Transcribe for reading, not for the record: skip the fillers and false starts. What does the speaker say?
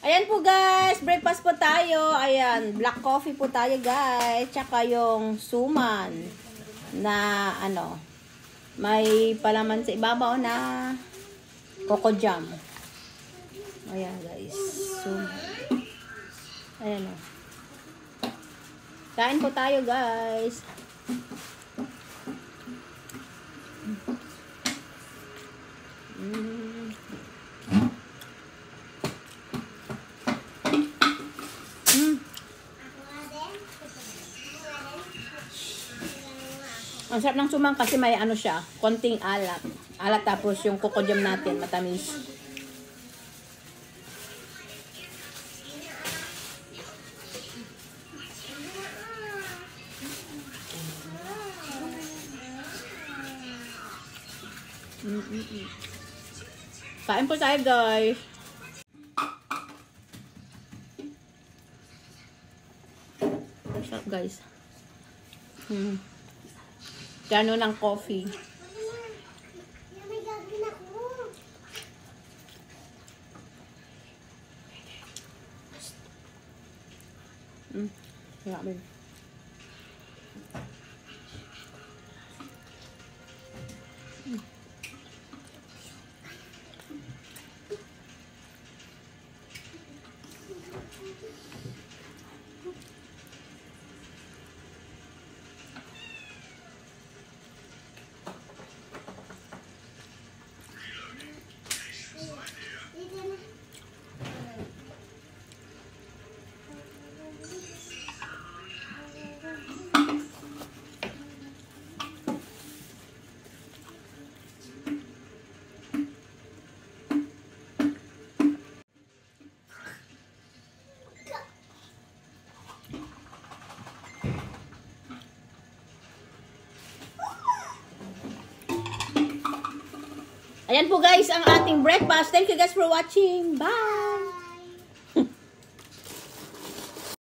Ayan po guys, breakfast po tayo. Ayan, black coffee po tayo guys. Tsaka yung suman na ano, may palaman sa ibabaw na coco jam. Ayan guys, suman. Ayan o. Kain po tayo guys. Ang sarap ng sumang kasi may ano siya, konting alat. Alat tapos yung coco jam natin, matamis. Kain po tayo guys. Sarap guys. Gano ng coffee. Grabe. Ayan po guys ang ating breakfast. Thank you guys for watching. Bye!